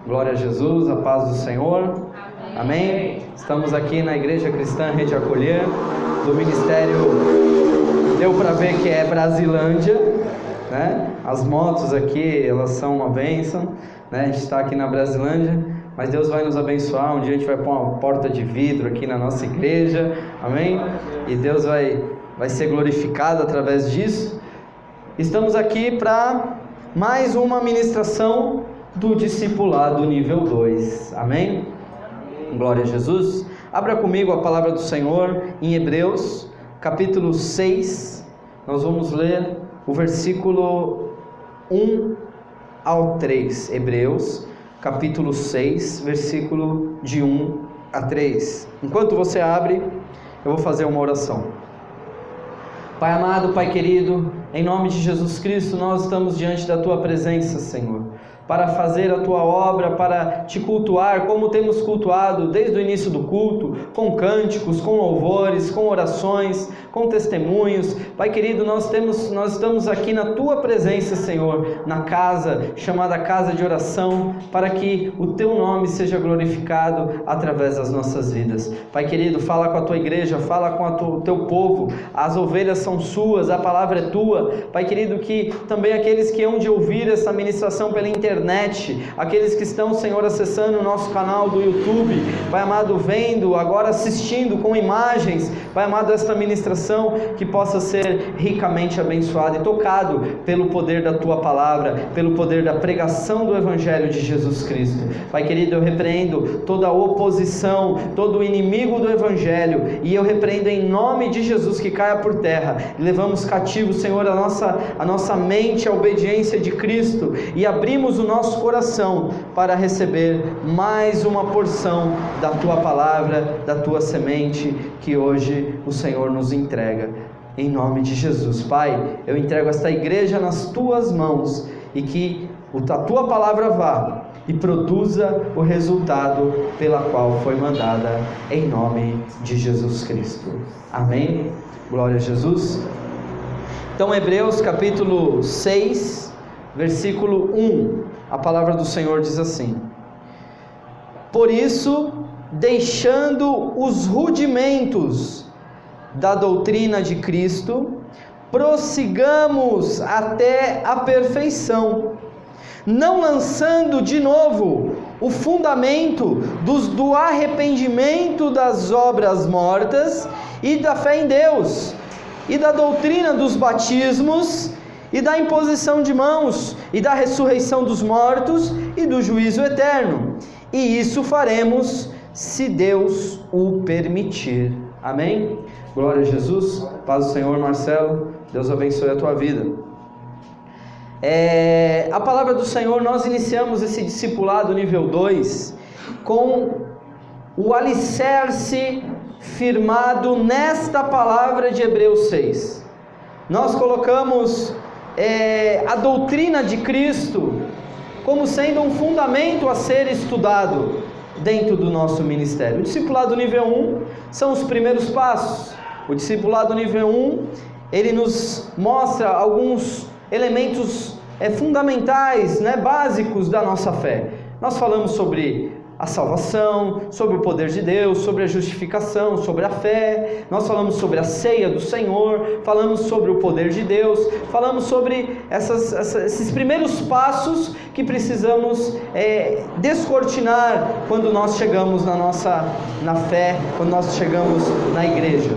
Glória a Jesus, a paz do Senhor. Amém. Estamos aqui na Igreja Cristã Rede Acolher, do Ministério, deu para ver que é Brasilândia, né? As motos aqui, elas são uma bênção, né? A gente está aqui na Brasilândia, mas Deus vai nos abençoar. Um dia a gente vai pôr uma porta de vidro aqui na nossa igreja, amém? E Deus vai ser glorificado através disso. Estamos aqui para mais uma ministração do discipulado nível 2, amém? Glória a Jesus. Abra comigo a palavra do Senhor em Hebreus, capítulo 6, nós vamos ler o versículo 1 ao 3, Hebreus, capítulo 6, versículo de 1 a 3. Enquanto você abre, eu vou fazer uma oração. Pai amado, Pai querido, em nome de Jesus Cristo, nós estamos diante da Tua presença, Senhor, para fazer a Tua obra, para Te cultuar, como temos cultuado desde o início do culto, com cânticos, com louvores, com orações, com testemunhos. Pai querido, nós estamos aqui na Tua presença, Senhor, na casa, chamada casa de oração, para que o Teu nome seja glorificado através das nossas vidas. Pai querido, fala com a Tua igreja, fala com o Teu povo, as ovelhas são Suas, a palavra é Tua. Pai querido, que também aqueles que hão de ouvir essa ministração pela internet, aqueles que estão, Senhor, acessando o nosso canal do YouTube, Pai amado, vendo, agora assistindo com imagens, Pai amado, esta ministração, que possa ser ricamente abençoado e tocado pelo poder da Tua palavra, pelo poder da pregação do Evangelho de Jesus Cristo. Pai querido, eu repreendo toda a oposição, todo o inimigo do Evangelho, e eu repreendo em nome de Jesus que caia por terra. Levamos cativo, Senhor, a nossa mente à obediência de Cristo, e abrimos o nosso coração para receber mais uma porção da Tua palavra, da Tua semente, que hoje o Senhor nos entrega, em nome de Jesus. Pai, eu entrego esta igreja nas Tuas mãos, e que a Tua palavra vá e produza o resultado pela qual foi mandada, em nome de Jesus Cristo. Amém? Glória a Jesus. Então, Hebreus capítulo 6, versículo 1, a palavra do Senhor diz assim: por isso, deixando os rudimentos da doutrina de Cristo, prossigamos até a perfeição, não lançando de novo o fundamento do arrependimento das obras mortas e da fé em Deus, e da doutrina dos batismos, e da imposição de mãos, e da ressurreição dos mortos, e do juízo eterno. E isso faremos, se Deus o permitir. Amém? Glória a Jesus. Paz do Senhor, Marcelo. Deus abençoe a tua vida. A palavra do Senhor, nós iniciamos esse discipulado nível 2 com o alicerce firmado nesta palavra de Hebreus 6. Nós colocamos a doutrina de Cristo como sendo um fundamento a ser estudado dentro do nosso ministério. O discipulado nível 1 são os primeiros passos. O discipulado nível 1, ele nos mostra alguns elementos fundamentais, básicos da nossa fé. Nós falamos sobre a salvação, sobre o poder de Deus, sobre a justificação, sobre a fé. Nós falamos sobre a ceia do Senhor, falamos sobre o poder de Deus, falamos sobre esses primeiros passos que precisamos descortinar quando nós chegamos na fé, quando nós chegamos na igreja.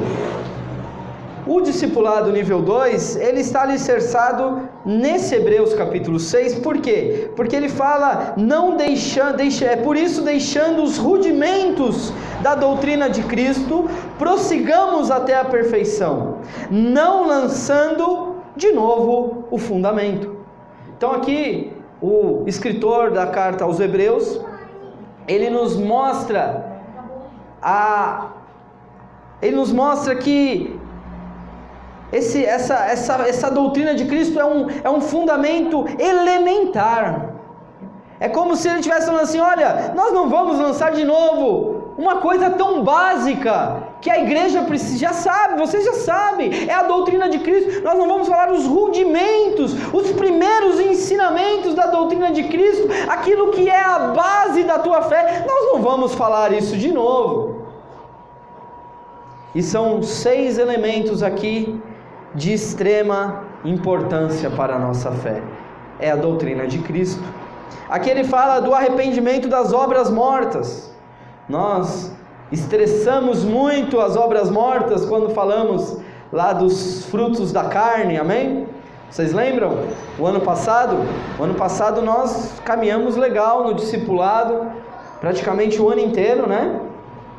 O discipulado nível 2, ele está alicerçado nesse Hebreus capítulo 6, por quê? Porque ele fala, por isso deixando os rudimentos da doutrina de Cristo, prossigamos até a perfeição, não lançando de novo o fundamento. Então aqui, o escritor da carta aos Hebreus, ele nos mostra que essa doutrina de Cristo é um fundamento elementar. É como se ele estivesse falando assim: olha, nós não vamos lançar de novo uma coisa tão básica que a igreja já sabe, você já sabe, é a doutrina de Cristo. Nós não vamos falar os rudimentos, os primeiros ensinamentos da doutrina de Cristo, aquilo que é a base da tua fé. Nós não vamos falar isso de novo. E são 6 elementos aqui de extrema importância para a nossa fé. É a doutrina de Cristo. Aqui ele fala do arrependimento das obras mortas. Nós estressamos muito as obras mortas quando falamos lá dos frutos da carne, amém? Vocês lembram? O ano passado nós caminhamos legal no discipulado, praticamente o ano inteiro, né?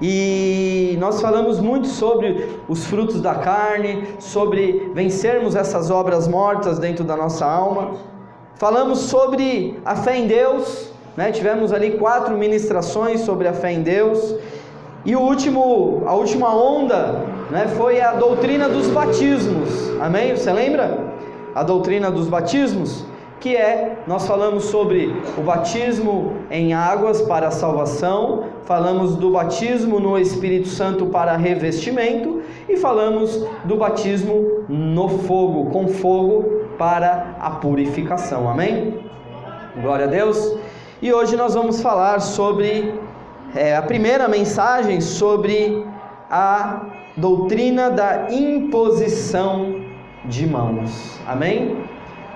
E nós falamos muito sobre os frutos da carne, sobre vencermos essas obras mortas dentro da nossa alma. Falamos sobre a fé em Deus, né? Tivemos ali 4 ministrações sobre a fé em Deus. E a última onda, né, foi a doutrina dos batismos, amém? Você lembra? A doutrina dos batismos, que nós falamos sobre o batismo em águas para a salvação, falamos do batismo no Espírito Santo para revestimento, e falamos do batismo no fogo, com fogo para a purificação, amém? Glória a Deus. E hoje nós vamos falar sobre a primeira mensagem, sobre a doutrina da imposição de mãos, amém?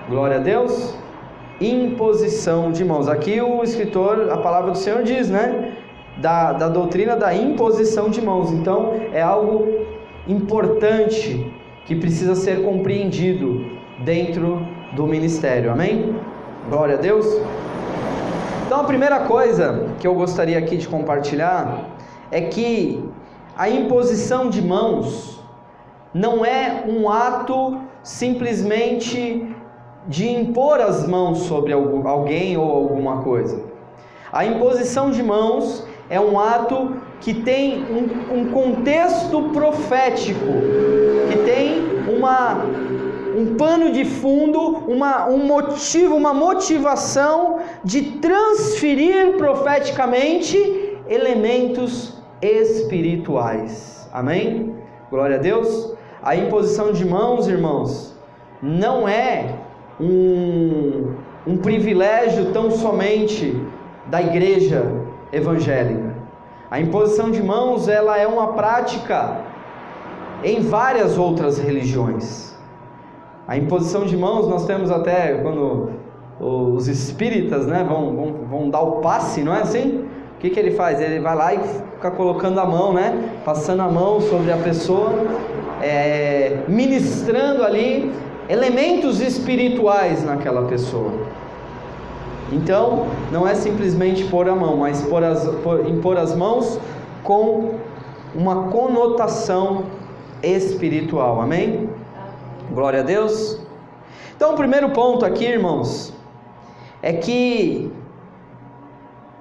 Glória a Deus. Imposição de mãos. Aqui o escritor, a palavra do Senhor diz, né? Da doutrina da imposição de mãos. Então é algo importante que precisa ser compreendido dentro do ministério, amém? Glória a Deus. Então a primeira coisa que eu gostaria aqui de compartilhar é que a imposição de mãos não é um ato simplesmente de impor as mãos sobre alguém ou alguma coisa. A imposição de mãos é um ato que tem um contexto profético, que tem um pano de fundo, um motivo, uma motivação de transferir profeticamente elementos espirituais. Amém? Glória a Deus. A imposição de mãos, irmãos, não é um privilégio tão somente da igreja evangélica. A imposição de mãos, ela é uma prática em várias outras religiões. A imposição de mãos, nós temos até quando os espíritas, né, vão dar o passe, não é assim? O que ele faz? Ele vai lá e fica colocando a mão, né, passando a mão sobre a pessoa, ministrando ali elementos espirituais naquela pessoa. Então, não é simplesmente pôr a mão, mas impor as mãos com uma conotação espiritual, amém? Glória a Deus. Então, o primeiro ponto aqui, irmãos, é que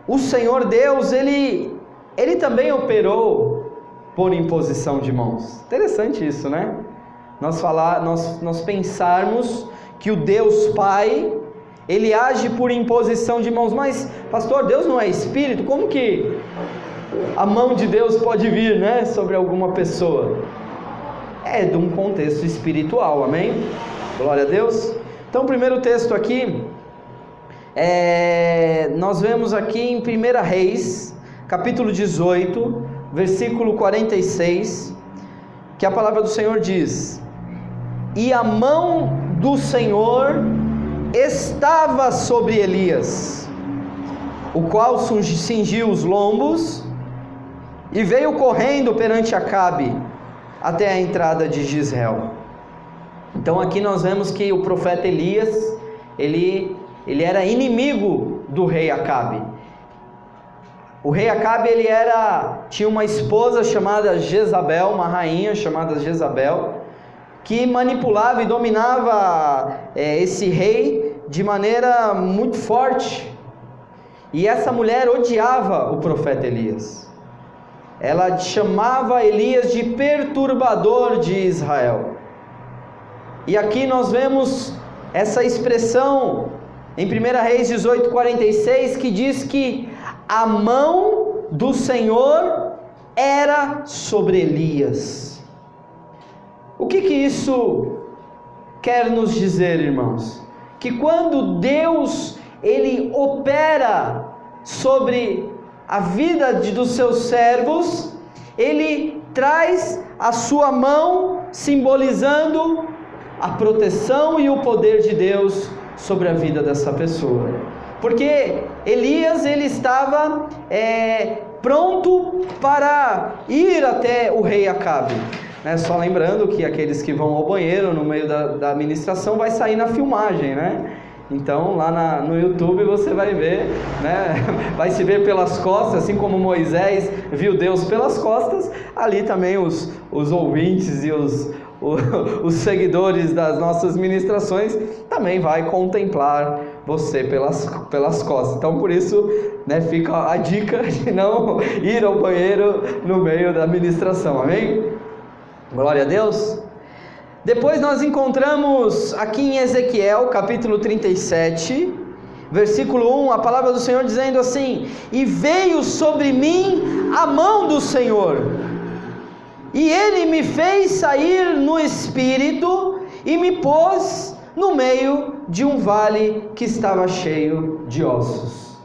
o Senhor Deus, Ele também operou por imposição de mãos. Interessante isso, né? Nós pensarmos que o Deus Pai, Ele age por imposição de mãos. Mas, pastor, Deus não é espírito? Como que a mão de Deus pode vir, né, sobre alguma pessoa? É de um contexto espiritual, amém? Glória a Deus. Então, o primeiro texto aqui, nós vemos aqui em 1 Reis, capítulo 18, versículo 46, que a palavra do Senhor diz: e a mão do Senhor estava sobre Elias, o qual cingiu os lombos, e veio correndo perante Acabe, até a entrada de Jezreel. Então aqui nós vemos que o profeta Elias, ele era inimigo do rei Acabe. O rei Acabe, tinha uma esposa chamada Jezabel, uma rainha chamada Jezabel, que manipulava e dominava esse rei de maneira muito forte. E essa mulher odiava o profeta Elias. Ela chamava Elias de perturbador de Israel. E aqui nós vemos essa expressão em 1 Reis 18:46, que diz que a mão do Senhor era sobre Elias. O que isso quer nos dizer, irmãos? Que quando Deus, Ele opera sobre a vida dos seus servos, Ele traz a sua mão simbolizando a proteção e o poder de Deus sobre a vida dessa pessoa. Porque Elias, ele estava pronto para ir até o rei Acabe. Só lembrando que aqueles que vão ao banheiro no meio da ministração vai sair na filmagem, né? Então lá no YouTube você vai ver, né? Vai se ver pelas costas, assim como Moisés viu Deus pelas costas, ali também os ouvintes e os seguidores das nossas ministrações também vai contemplar você pelas costas. Então por isso, né, fica a dica de não ir ao banheiro no meio da ministração, amém? Glória a Deus. Depois nós encontramos aqui em Ezequiel capítulo 37, versículo 1, a palavra do Senhor dizendo assim: e veio sobre mim a mão do Senhor, e Ele me fez sair no espírito, e me pôs no meio de um vale que estava cheio de ossos.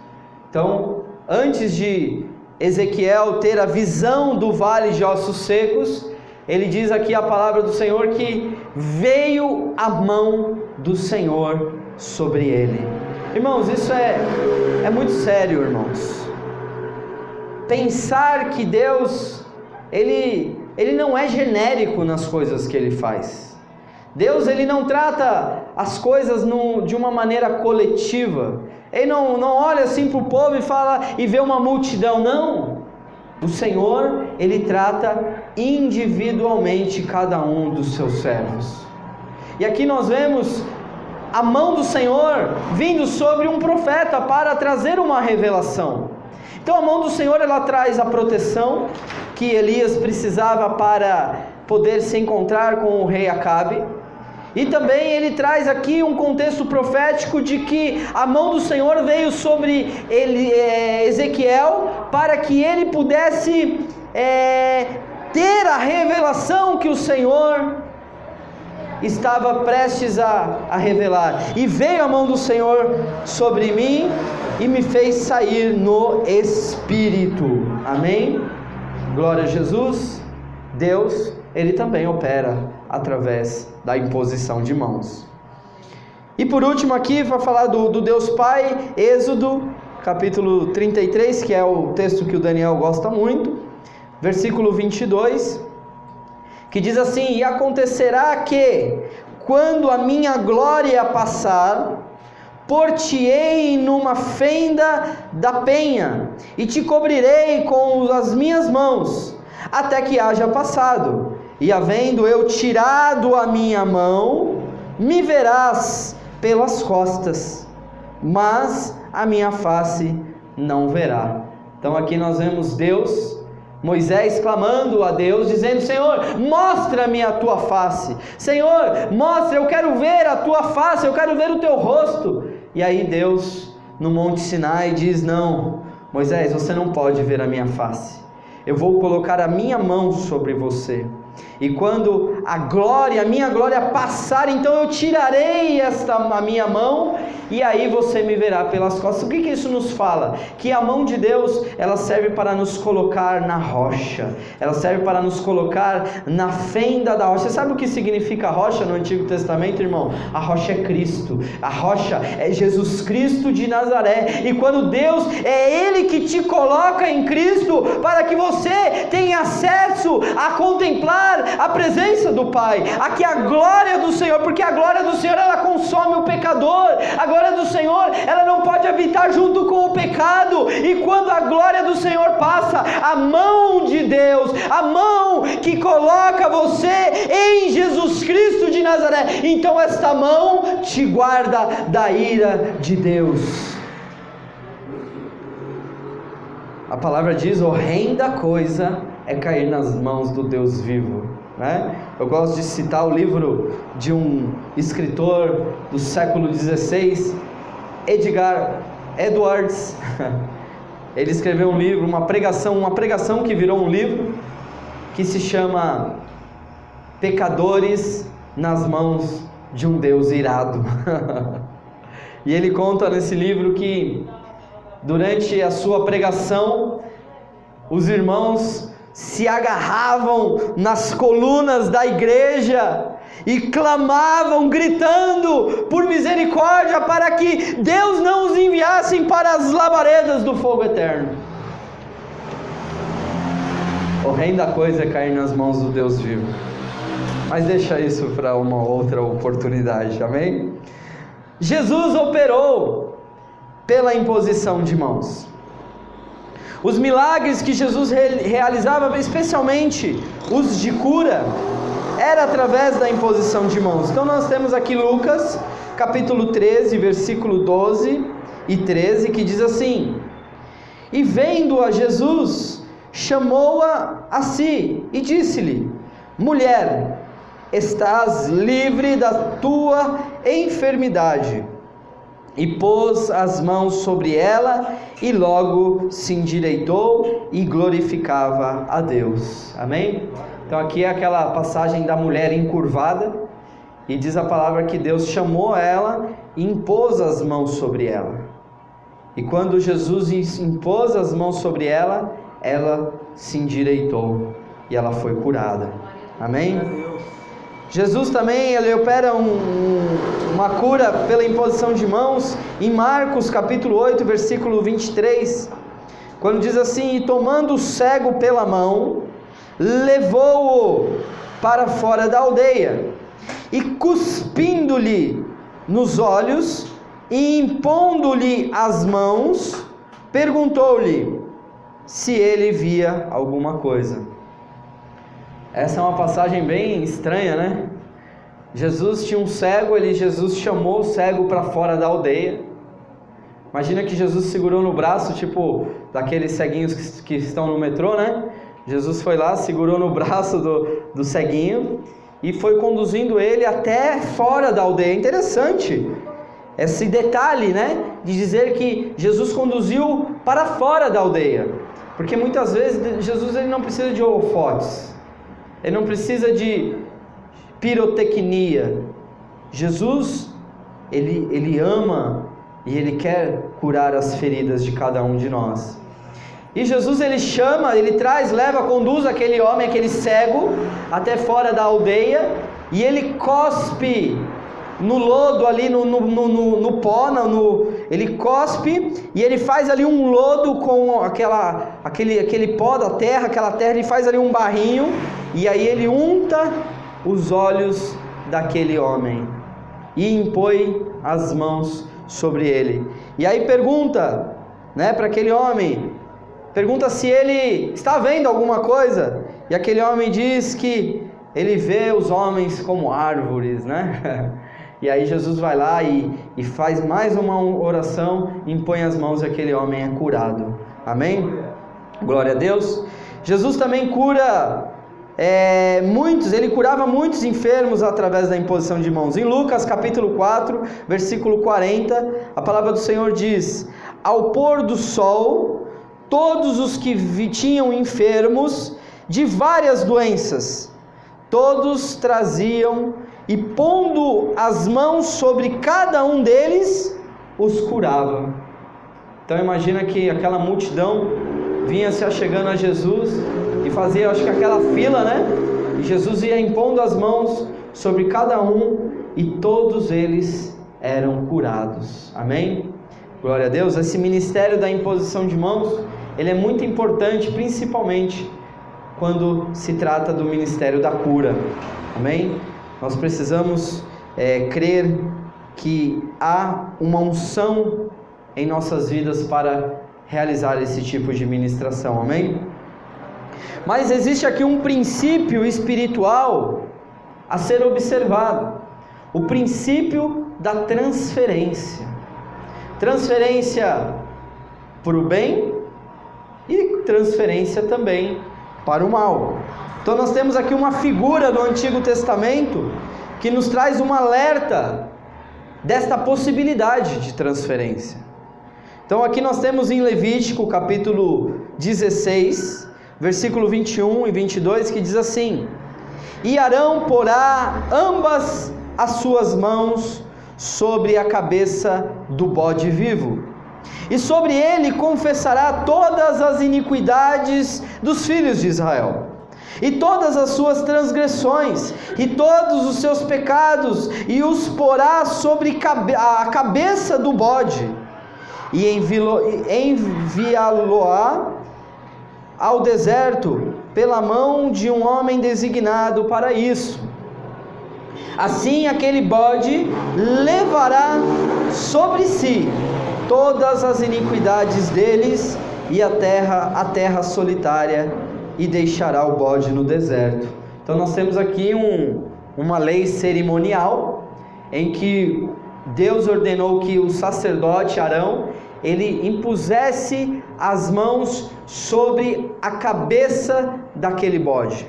Então, antes de Ezequiel ter a visão do vale de ossos secos, ele diz aqui a palavra do Senhor que veio a mão do Senhor sobre ele. Irmãos, isso é muito sério, irmãos. Pensar que Deus, Ele não é genérico nas coisas que Ele faz. Deus, Ele não trata as coisas de uma maneira coletiva. Ele não olha assim para o povo e fala e vê uma multidão, não. O Senhor, Ele trata individualmente cada um dos seus servos. E aqui nós vemos a mão do Senhor vindo sobre um profeta para trazer uma revelação. Então a mão do Senhor, ela traz a proteção que Elias precisava para poder se encontrar com o rei Acabe. E também ele traz aqui um contexto profético de que a mão do Senhor veio sobre Ezequiel para que ele pudesse ter a revelação que o Senhor estava prestes a revelar. E veio a mão do Senhor sobre mim e me fez sair no Espírito. Amém? Glória a Jesus. Deus, Ele também opera através da imposição de mãos. E por último aqui, vai falar do Deus Pai, Êxodo, capítulo 33, que é o texto que o Daniel gosta muito, versículo 22, que diz assim: e acontecerá que, quando a minha glória passar, pôr-te-ei numa fenda da penha, e te cobrirei com as minhas mãos, até que haja passado. E havendo eu tirado a minha mão, me verás pelas costas, mas a minha face não verá. Então aqui nós vemos Moisés clamando a Deus, dizendo: Senhor, mostra-me a tua face. Senhor, mostra, eu quero ver a tua face, eu quero ver o teu rosto. E aí Deus, no Monte Sinai, diz: não, Moisés, você não pode ver a minha face. Eu vou colocar a minha mão sobre você. E quando a minha glória passar, então eu tirarei a minha mão, e aí você me verá pelas costas. O que isso nos fala? Que a mão de Deus, ela serve para nos colocar na rocha, ela serve para nos colocar na fenda da rocha. Você sabe o que significa rocha no Antigo Testamento, irmão? A rocha é Cristo, a rocha é Jesus Cristo de Nazaré. E quando Deus, é Ele que te coloca em Cristo, para que você tenha acesso a contemplar a presença do Pai, aqui a glória do Senhor, porque a glória do Senhor, ela consome o pecador. A glória do Senhor, ela não pode habitar junto com o pecado. E quando a glória do Senhor passa, a mão de Deus, a mão que coloca você em Jesus Cristo de Nazaré, então esta mão te guarda da ira de Deus. A palavra diz: horrenda coisa é cair nas mãos do Deus vivo, né? Eu gosto de citar o livro de um escritor do século XVI, Edwards, ele escreveu um livro, uma pregação que virou um livro, que se chama Pecadores nas Mãos de um Deus Irado. E ele conta nesse livro que durante a sua pregação, os irmãos se agarravam nas colunas da igreja e clamavam, gritando por misericórdia, para que Deus não os enviasse para as labaredas do fogo eterno. Horrenda coisa é cair nas mãos do Deus vivo. Mas deixa isso para uma outra oportunidade, amém? Jesus operou pela imposição de mãos. Os milagres que Jesus realizava, especialmente os de cura, era através da imposição de mãos. Então nós temos aqui Lucas, capítulo 13, versículo 12 e 13, que diz assim: E vendo-a Jesus, chamou-a a si e disse-lhe: Mulher, estás livre da tua enfermidade. E pôs as mãos sobre ela, e logo se endireitou e glorificava a Deus. Amém? Então aqui é aquela passagem da mulher encurvada, e diz a palavra que Deus chamou ela e impôs as mãos sobre ela. E quando Jesus impôs as mãos sobre ela, ela se endireitou e ela foi curada. Amém? Jesus também, ele opera uma cura pela imposição de mãos em Marcos capítulo 8, versículo 23, quando diz assim: E tomando o cego pela mão, levou-o para fora da aldeia, e cuspindo-lhe nos olhos, e impondo-lhe as mãos, perguntou-lhe se ele via alguma coisa. Essa é uma passagem bem estranha, né? Jesus tinha um cego, Jesus chamou o cego para fora da aldeia. Imagina que Jesus segurou no braço, tipo daqueles ceguinhos que estão no metrô, né? Jesus foi lá, segurou no braço do ceguinho e foi conduzindo ele até fora da aldeia. Interessante esse detalhe, né? De dizer que Jesus conduziu para fora da aldeia. Porque muitas vezes Jesus ele não precisa de holofotes. Ele não precisa de pirotecnia. Jesus, ele ama e ele quer curar as feridas de cada um de nós. E Jesus, ele chama, ele traz, leva, conduz aquele homem, aquele cego, até fora da aldeia, e ele cospe no lodo ali, no pó, ele cospe, e ele faz ali um lodo com aquele pó da terra, aquela terra, ele faz ali um barrinho, e aí ele unta os olhos daquele homem, e impõe as mãos sobre ele. E aí pergunta, né, para aquele homem, pergunta se ele está vendo alguma coisa, e aquele homem diz que ele vê os homens como árvores, né? E aí Jesus vai lá e faz mais uma oração, impõe as mãos e aquele homem é curado. Amém? Glória a Deus. Jesus também cura ele curava muitos enfermos através da imposição de mãos. Em Lucas capítulo 4, versículo 40, a palavra do Senhor diz: Ao pôr do sol, todos os que tinham enfermos de várias doenças, todos traziam, e pondo as mãos sobre cada um deles, os curava. Então imagina que aquela multidão vinha se achegando a Jesus e fazia, acho que aquela fila, né? E Jesus ia impondo as mãos sobre cada um e todos eles eram curados. Amém? Glória a Deus. Esse ministério da imposição de mãos, ele é muito importante, principalmente quando se trata do ministério da cura. Amém? Nós precisamos crer que há uma unção em nossas vidas para realizar esse tipo de ministração. Amém? Mas existe aqui um princípio espiritual a ser observado: o princípio da transferência. Transferência para o bem e transferência também para o mal. Então nós temos aqui uma figura do Antigo Testamento que nos traz um alerta desta possibilidade de transferência. Então aqui nós temos em Levítico capítulo 16, versículo 21 e 22, que diz assim: E Arão porá ambas as suas mãos sobre a cabeça do bode vivo, e sobre ele confessará todas as iniquidades dos filhos de Israel, e todas as suas transgressões, e todos os seus pecados, e os porá sobre a cabeça do bode, e enviá-lo-á ao deserto pela mão de um homem designado para isso. Assim aquele bode levará sobre si todas as iniquidades deles e a terra solitária, e deixará o bode no deserto. Então nós temos aqui uma lei cerimonial em que Deus ordenou que o sacerdote Arão, ele impusesse as mãos sobre a cabeça daquele bode.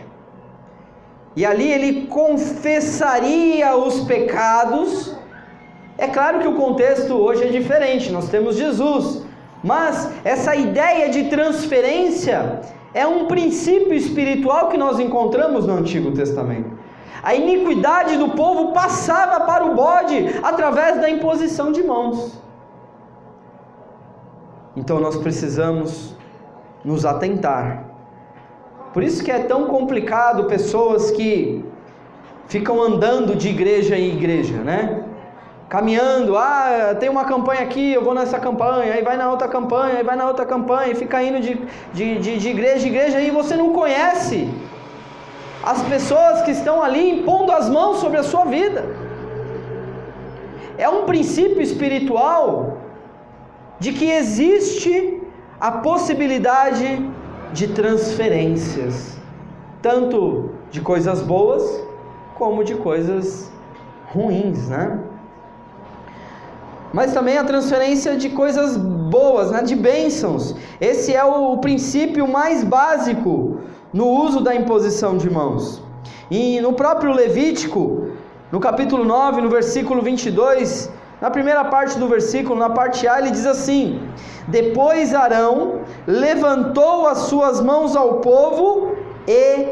E ali ele confessaria os pecados. É claro que o contexto hoje é diferente, nós temos Jesus, mas essa ideia de transferência é um princípio espiritual que nós encontramos no Antigo Testamento. A iniquidade do povo passava para o bode através da imposição de mãos. Então nós precisamos nos atentar. Por isso que é tão complicado pessoas que ficam andando de igreja em igreja, né? Caminhando, tem uma campanha aqui, eu vou nessa campanha, aí vai na outra campanha, aí vai na outra campanha, e fica indo de igreja em igreja, e você não conhece as pessoas que estão ali impondo as mãos sobre a sua vida. É um princípio espiritual de que existe a possibilidade de transferências, tanto de coisas boas como de coisas ruins, né? Mas também a transferência de coisas boas, né? De bênçãos. Esse é o princípio mais básico no uso da imposição de mãos. E no próprio Levítico, no capítulo 9, no versículo 22, na primeira parte do versículo, na parte A, ele diz assim: Depois Arão levantou as suas mãos ao povo e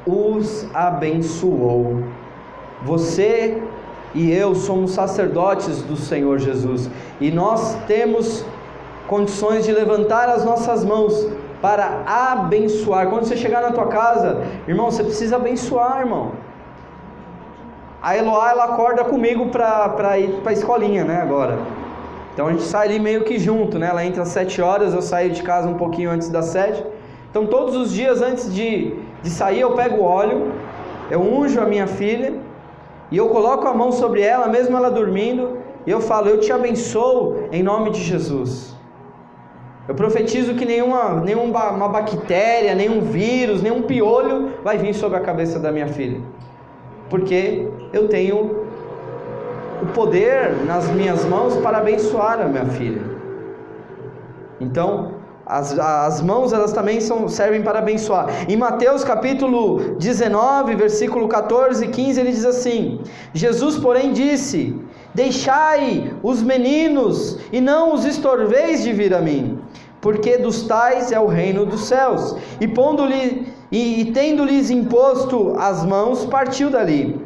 os abençoou. Você e eu somos sacerdotes do Senhor Jesus, e nós temos condições de levantar as nossas mãos para abençoar. Quando você chegar na tua casa, irmão, você precisa abençoar, irmão. A Eloá, ela acorda comigo para ir para a escolinha, né, agora. Então a gente sai ali meio que junto, né? Ela entra às 7 horas, eu saio de casa um pouquinho antes das 7. Então todos os dias antes de sair, eu pego o óleo, eu unjo a minha filha, e eu coloco a mão sobre ela, mesmo ela dormindo, e eu falo: eu te abençoo em nome de Jesus. Eu profetizo que nenhuma bactéria, nenhum vírus, nenhum piolho vai vir sobre a cabeça da minha filha, porque eu tenho o poder nas minhas mãos para abençoar a minha filha. Então, as mãos, elas também servem para abençoar. Em Mateus capítulo 19, versículo 14 e 15, ele diz assim: Jesus, porém, disse: Deixai os meninos e não os estorveis de vir a mim, porque dos tais é o reino dos céus. E tendo-lhes imposto as mãos, partiu dali.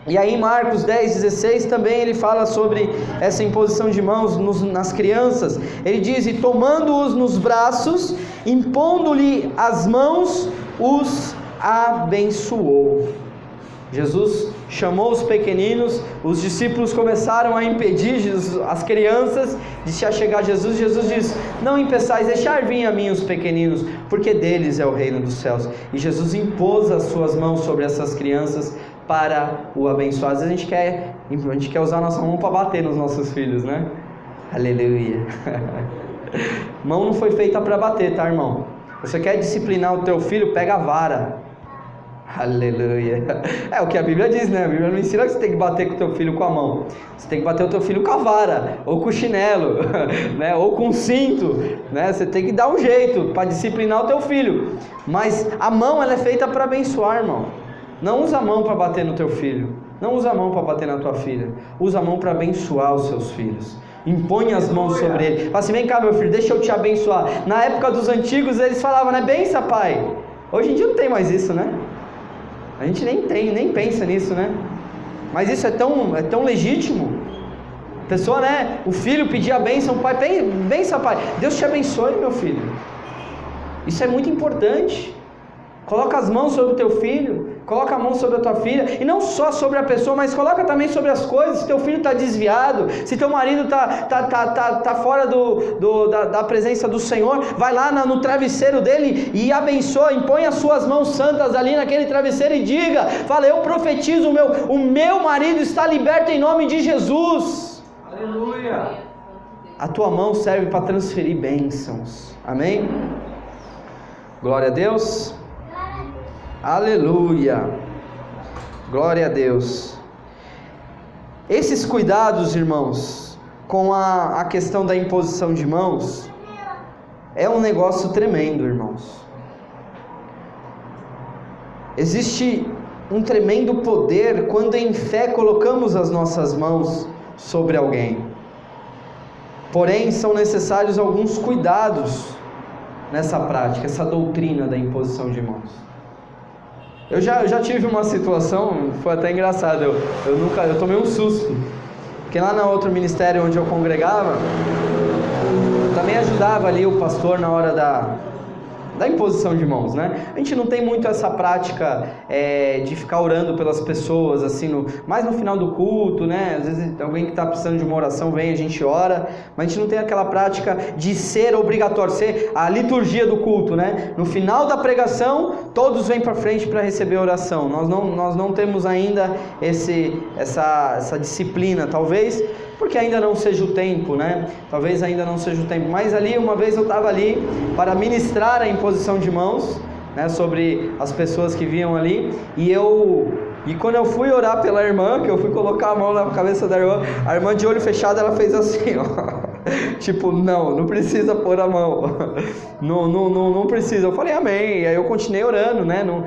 E aí em Marcos 10:16 também ele fala sobre essa imposição de mãos nas crianças. Ele diz: e tomando-os nos braços, impondo-lhe as mãos, os abençoou. Jesus chamou os pequeninos, os discípulos começaram a impedir as crianças de se achegar a Jesus. Jesus diz: não impeçais, deixar vir a mim os pequeninos, porque deles é o reino dos céus. E Jesus impôs as suas mãos sobre essas crianças para o abençoar. Às vezes a gente quer usar a nossa mão para bater nos nossos filhos, né? Aleluia. Mão não foi feita para bater, tá, irmão? Você quer disciplinar o teu filho, pega a vara. Aleluia. É o que a Bíblia diz, né? A Bíblia não ensina que você tem que bater com o teu filho com a mão. Você tem que bater o teu filho com a vara, ou com o chinelo, né? Ou com o cinto, né? Você tem que dar um jeito para disciplinar o teu filho. Mas a mão, ela é feita para abençoar, irmão. Não usa a mão para bater no teu filho. Não usa a mão para bater na tua filha. Usa a mão para abençoar os seus filhos. impõe as mãos sobre ele. Fala assim: vem cá, meu filho, deixa eu te abençoar. Na época dos antigos eles falavam, né? Bença, pai. Hoje em dia não tem mais isso, né? A gente nem pensa nisso, né? Mas isso é tão legítimo. A pessoa, né? O filho pedir a bênção, o pai, bença, pai. Deus te abençoe, meu filho. Isso é muito importante. Coloca as mãos sobre o teu filho, coloca a mão sobre a tua filha, e não só sobre a pessoa, mas coloca também sobre as coisas. Se teu filho está desviado, se teu marido tá fora da presença do Senhor, vai lá no travesseiro dele e abençoa, impõe as suas mãos santas ali naquele travesseiro e diga, fala: eu profetizo, o meu marido está liberto em nome de Jesus. Aleluia. A tua mão serve para transferir bênçãos, amém? Glória a Deus. Aleluia, glória a Deus. Esses cuidados, irmãos, com a questão da imposição de mãos, é um negócio tremendo, irmãos. Existe um tremendo poder quando em fé colocamos as nossas mãos sobre alguém. Porém, são necessários alguns cuidados nessa prática, essa doutrina da imposição de mãos. Eu já tive uma situação, foi até engraçado, eu tomei um susto, porque lá no outro ministério onde eu congregava, eu também ajudava ali o pastor na hora da imposição de mãos, né? A gente não tem muito essa prática de ficar orando pelas pessoas, assim, mais no final do culto, né? Às vezes alguém que está precisando de uma oração vem, a gente ora, mas a gente não tem aquela prática de ser obrigatório, ser a liturgia do culto, né? No final da pregação, todos vêm para frente para receber a oração. Nós não temos ainda essa disciplina, talvez porque ainda não seja o tempo, né? Talvez ainda não seja o tempo. Mas ali, uma vez eu estava ali para ministrar a imposição de mãos, né, sobre as pessoas que vinham ali, e quando eu fui orar pela irmã, que eu fui colocar a mão na cabeça da irmã, a irmã de olho fechado, ela fez assim, ó. Tipo, não precisa pôr a mão. Não precisa. Eu falei amém. E aí eu continuei orando, né? Não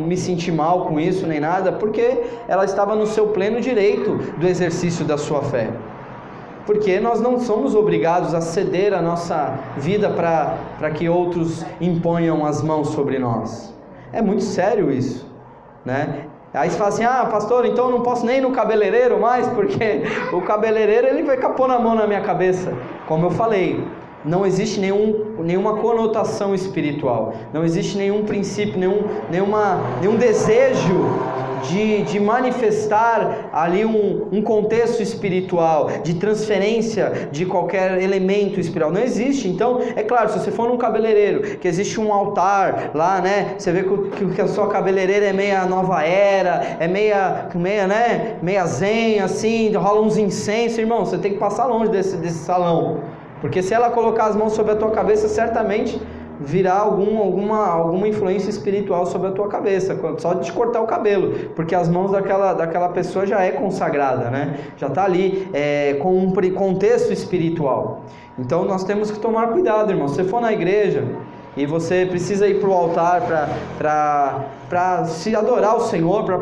me senti mal com isso nem nada, porque ela estava no seu pleno direito do exercício da sua fé. Porque nós não somos obrigados a ceder a nossa vida para que outros imponham as mãos sobre nós. É muito sério isso, né? Aí você fala assim: ah, pastor, então eu não posso nem ir no cabeleireiro mais, porque o cabeleireiro ele vai ficar pondo a mão na minha cabeça. Como eu falei, não existe nenhuma conotação espiritual, não existe nenhum princípio, nenhum desejo de manifestar ali um contexto espiritual, de transferência de qualquer elemento espiritual, não existe. Então, é claro, se você for num cabeleireiro, que existe um altar lá, né, você vê que a sua cabeleireira é meia nova era, é meia zen, assim, rola uns incensos, irmão, você tem que passar longe desse salão, porque se ela colocar as mãos sobre a tua cabeça, certamente virá alguma influência espiritual sobre a tua cabeça, só de te cortar o cabelo, porque as mãos daquela pessoa já é consagrada, né? Já está ali com um contexto espiritual. Então nós temos que tomar cuidado, irmão. Se você for na igreja e você precisa ir para o altar para se adorar o Senhor, para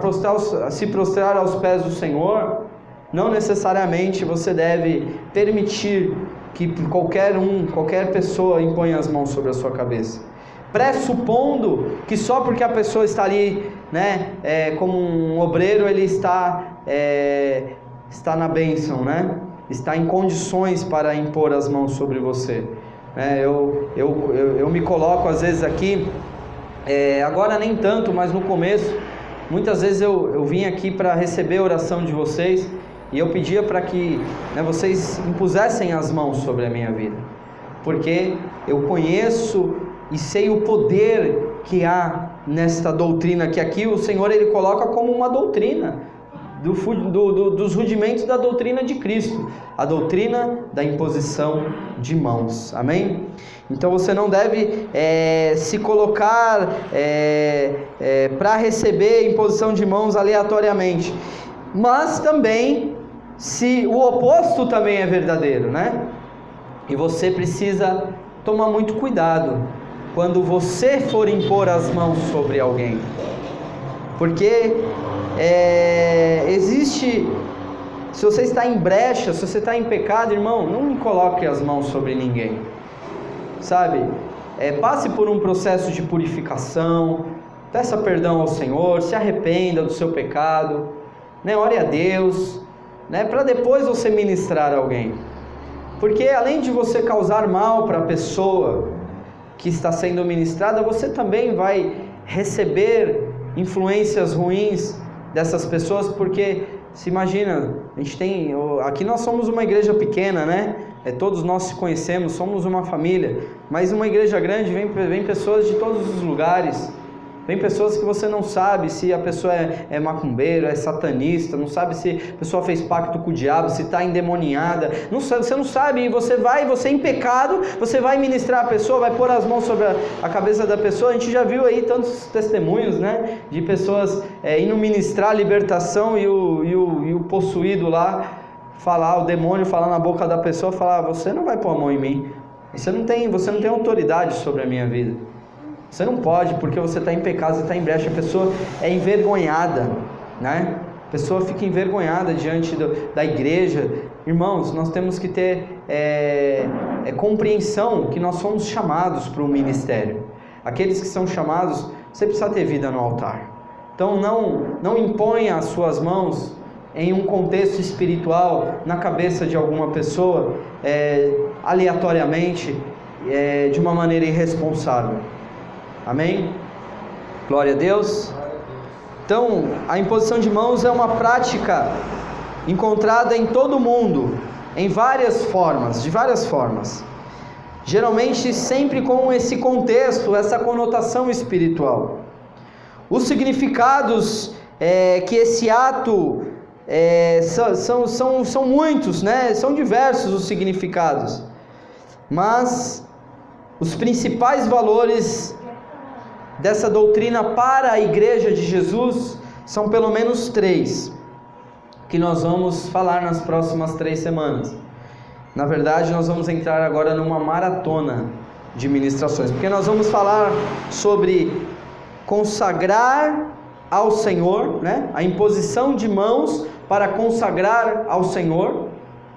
se prostrar aos pés do Senhor, não necessariamente você deve permitir que qualquer pessoa imponha as mãos sobre a sua cabeça, pressupondo que só porque a pessoa está ali, né, como um obreiro, ele está na bênção, né, está em condições para impor as mãos sobre você. Eu me coloco às vezes aqui, agora nem tanto, mas no começo, muitas vezes eu vim aqui para receber a oração de vocês, e eu pedia para que, né, vocês impusessem as mãos sobre a minha vida, porque eu conheço e sei o poder que há nesta doutrina, que aqui o Senhor ele coloca como uma doutrina, dos rudimentos da doutrina de Cristo, a doutrina da imposição de mãos, amém? Então você não deve se colocar para receber imposição de mãos aleatoriamente, mas também se o oposto também é verdadeiro, né? E você precisa tomar muito cuidado quando você for impor as mãos sobre alguém, porque existe Se você está em brecha, se você está em pecado, irmão, não coloque as mãos sobre ninguém, sabe? Passe por um processo de purificação, peça perdão ao Senhor, se arrependa do seu pecado, né? Ore a Deus, né? Para depois você ministrar a alguém, porque além de você causar mal para a pessoa que está sendo ministrada, você também vai receber influências ruins dessas pessoas, porque se imagina, aqui nós somos uma igreja pequena, né? Todos nós se conhecemos, somos uma família, mas uma igreja grande vem pessoas de todos os lugares, vem pessoas que você não sabe se a pessoa é macumbeiro, é satanista, não sabe se a pessoa fez pacto com o diabo, se está endemoniada, você não sabe, e você em pecado, você vai ministrar a pessoa, vai pôr as mãos sobre a cabeça da pessoa. A gente já viu aí tantos testemunhos, né, de pessoas indo ministrar a libertação e o possuído lá, o demônio falar na boca da pessoa, falar: você não vai pôr a mão em mim, você não tem autoridade sobre a minha vida. Você não pode, porque você está em pecado, você está em brecha. A pessoa é envergonhada, né? A pessoa fica envergonhada diante da igreja. Irmãos, nós temos que ter compreensão que nós somos chamados para o ministério. Aqueles que são chamados, você precisa ter vida no altar. Então não imponha as suas mãos em um contexto espiritual na cabeça de alguma pessoa, aleatoriamente, de uma maneira irresponsável. Amém? Glória a Deus. Então, a imposição de mãos é uma prática encontrada em todo o mundo, de várias formas. Geralmente sempre com esse contexto, essa conotação espiritual. Os significados que esse ato são muitos, né? São diversos os significados. Mas os principais valores dessa doutrina para a igreja de Jesus são pelo menos 3, que nós vamos falar nas próximas 3 semanas. Na verdade, nós vamos entrar agora numa maratona de ministrações, porque nós vamos falar sobre consagrar ao Senhor, né? A imposição de mãos para consagrar ao Senhor,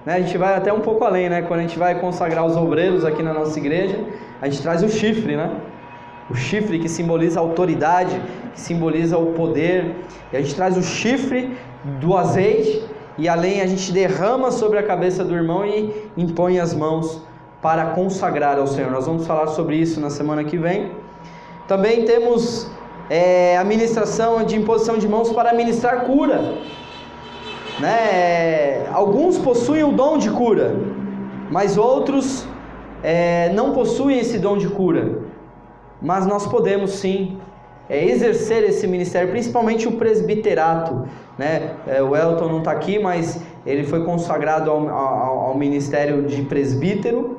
né? A gente vai até um pouco além, né? Quando a gente vai consagrar os obreiros aqui na nossa igreja, a gente traz o chifre, né? O chifre que simboliza a autoridade, que simboliza o poder, e a gente traz o chifre do azeite, e além a gente derrama sobre a cabeça do irmão e impõe as mãos para consagrar ao Senhor. Nós vamos falar sobre isso na semana que vem. Também temos a ministração de imposição de mãos para ministrar cura, né? Alguns possuem o dom de cura, mas outros não possuem esse dom de cura. Mas nós podemos sim exercer esse ministério, principalmente o presbiterato, né? O Elton não está aqui, mas ele foi consagrado ao ministério de presbítero,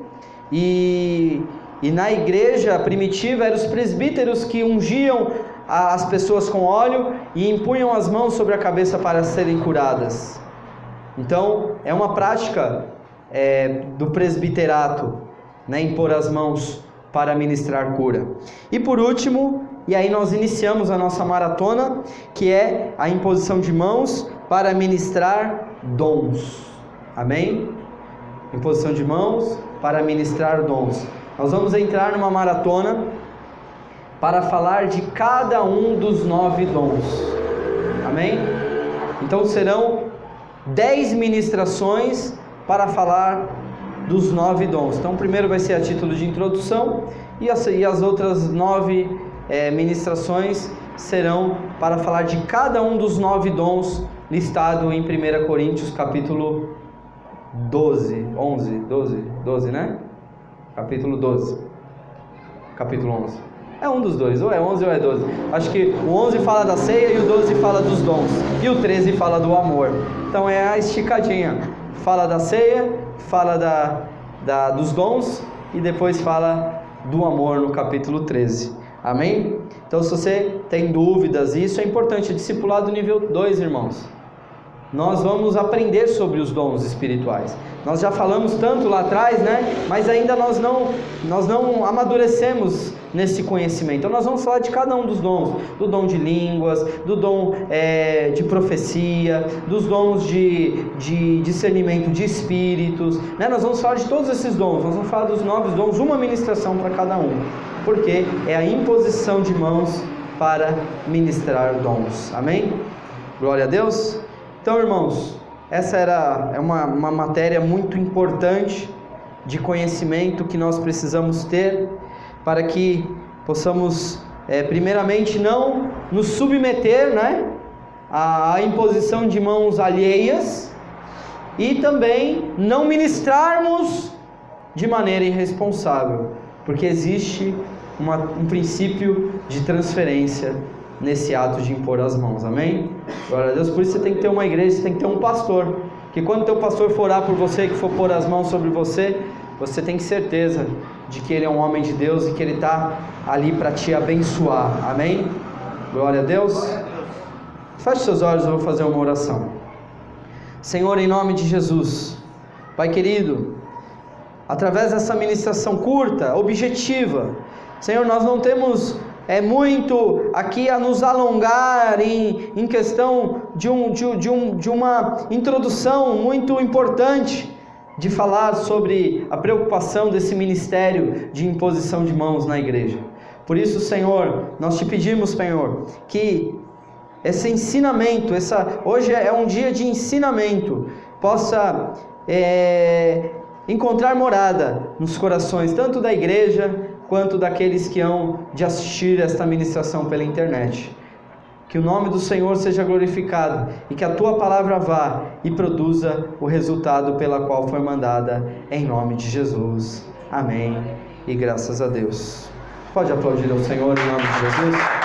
e na igreja primitiva eram os presbíteros que ungiam as pessoas com óleo e impunham as mãos sobre a cabeça para serem curadas. Então é uma prática do presbiterato, né? Impor as mãos para ministrar cura. E por último, e aí nós iniciamos a nossa maratona, que é a imposição de mãos para ministrar dons. Amém? Imposição de mãos para ministrar dons. Nós vamos entrar numa maratona para falar de cada um dos 9 dons. Amém? Então serão 10 ministrações para falar dos 9 dons. Então, primeiro vai ser a título de introdução, e as outras 9 ministrações serão para falar de cada um dos 9 dons listado em 1 Coríntios capítulo 12, né? Capítulo 12, capítulo 11. É um dos dois, ou é 11 ou é 12. Acho que o 11 fala da ceia e o 12 fala dos dons, e o 13 fala do amor. Então é a esticadinha. Fala da ceia, fala dos dons, e depois fala do amor no capítulo 13. Amém? Então, se você tem dúvidas, isso é importante. Discipulado nível 2, irmãos. nós vamos aprender sobre os dons espirituais. Nós já falamos tanto lá atrás, né? Mas ainda nós não amadurecemos nesse conhecimento. Então nós vamos falar de cada um dos dons, do dom de línguas, do dom de profecia, dos dons de discernimento de espíritos, né? Nós vamos falar de todos esses dons, nós vamos falar dos 9 dons, uma ministração para cada um, porque é a imposição de mãos para ministrar dons, amém? Glória a Deus. Então, irmãos, essa é uma matéria muito importante de conhecimento que nós precisamos ter para que possamos, primeiramente, não nos submeter, né, à imposição de mãos alheias e também não ministrarmos de maneira irresponsável, porque existe um princípio de transferência nesse ato de impor as mãos, amém? Glória a Deus. Por isso você tem que ter uma igreja, você tem que ter um pastor, que quando teu pastor for orar por você, que for pôr as mãos sobre você, você tem certeza de que ele é um homem de Deus e que ele está ali para te abençoar, amém? Glória a Deus. Feche seus olhos, eu vou fazer uma oração. Senhor, em nome de Jesus, Pai querido, através dessa ministração curta, objetiva, Senhor, nós não temos muito aqui a nos alongar em questão de uma introdução muito importante, de falar sobre a preocupação desse ministério de imposição de mãos na igreja. Por isso, Senhor, nós te pedimos, Senhor, que esse ensinamento, hoje é um dia de ensinamento, possa encontrar morada nos corações, tanto da igreja, quanto daqueles que hão de assistir esta ministração pela internet. Que o nome do Senhor seja glorificado e que a Tua palavra vá e produza o resultado pela qual foi mandada, em nome de Jesus. Amém. E graças a Deus. Pode aplaudir ao Senhor em nome de Jesus.